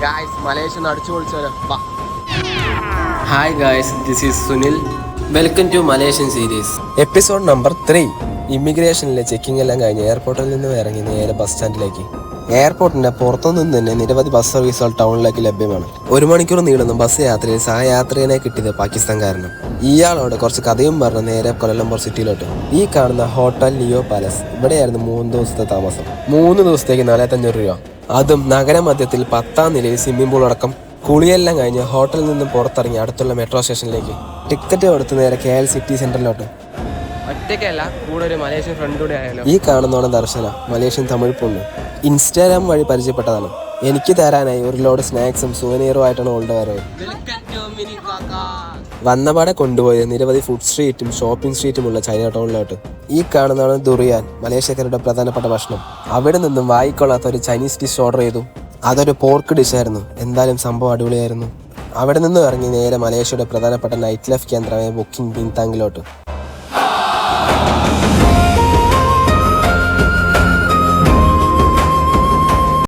Guys Malaysia അടിച്ചു പൊളിച്ചാലോ. Hi guys, this is Sunil. Welcome to Malaysian series. Episode number 3. ഇമിഗ്രേഷനിലെ checking എല്ലാം കഴിഞ്ഞ് എയർപോർട്ടിൽ നിന്ന് ഇറങ്ങി നേരെ ബസ് സ്റ്റാൻഡിലേക്ക്. എയർപോർട്ടിന്റെ പുറത്തുനിന്ന് തന്നെ നിരവധി ബസ് സർവീസുകൾ ടൗണിലേക്ക് ലഭ്യമാണ്. 1 മണിക്കൂർ നീളുന്ന ബസ് യാത്രയിൽ സഹയാത്രികനെ കിട്ടിയത് പാകിസ്ഥാൻകാരനും. ഇയാളോട് കുറച്ച് കഥയും പറഞ്ഞ് നേരെ കൊലംബോർ സിറ്റിയിലോട്ട്. ഈ കാണുന്ന ഹോട്ടൽ ലിയോ പാലസ്, ഇവിടെയായിരുന്നു 3 ദിവസത്തെ താമസം. 3 ദിവസത്തേക്ക് 4500 രൂപ. അതും നഗരമധ്യത്തിൽ 10ാം നിലയിൽ സ്വിമ്മിംഗ് പൂൾ അടക്കം. കുളിയെല്ലാം കഴിഞ്ഞ് ഹോട്ടലിൽ നിന്നും പുറത്തിറങ്ങി അടുത്തുള്ള മെട്രോ സ്റ്റേഷനിലേക്ക്. ടിക്കറ്റ് കൊടുത്ത് നേരെ KL സിറ്റി സെന്ററിലോട്ട്. ഒറ്റയ്ക്കല്ല, കൂടെ ഒരു മലേഷ്യൻ ഫ്രണ്ട് കൂടെ ആയാലോ. ഈ കാണുന്നോണം ദർശന, മലേഷ്യൻ തമിഴ് പൊണ്ണ്. ഇൻസ്റ്റാഗ്രാം വഴി പരിചയപ്പെട്ടതാണ്. എനിക്ക് തരാനായി ഒരു ലോഡ് സ്നാക്സും സുവനീറും ആയിട്ടാണ് ഓൾഡ് വരവ്. വന്നപാടെ കൊണ്ടുപോയത് നിരവധി ഫുഡ് സ്ട്രീറ്റും ഷോപ്പിംഗ് സ്ട്രീറ്റുമുള്ള ചൈന ടൗണിലോട്ട്. ഈ കാണുന്നതാണ് ദുറിയാൻ, മലേഷ്യക്കാരുടെ പ്രധാനപ്പെട്ട ഭക്ഷണം. അവിടെ നിന്നും വായിക്കൊള്ളാത്ത ഒരു ചൈനീസ് ഡിഷ് ഓർഡർ ചെയ്തു. അതൊരു പോർക്ക് ഡിഷായിരുന്നു. എന്തായാലും സംഭവം അടിപൊളിയായിരുന്നു. അവിടെ നിന്നും ഇറങ്ങി നേരെ മലേഷ്യയുടെ പ്രധാനപ്പെട്ട നൈറ്റ് ലൈഫ് കേന്ദ്രമായ ബുക്കിംഗ് ബിൻതാങ്ങിലോട്ട്.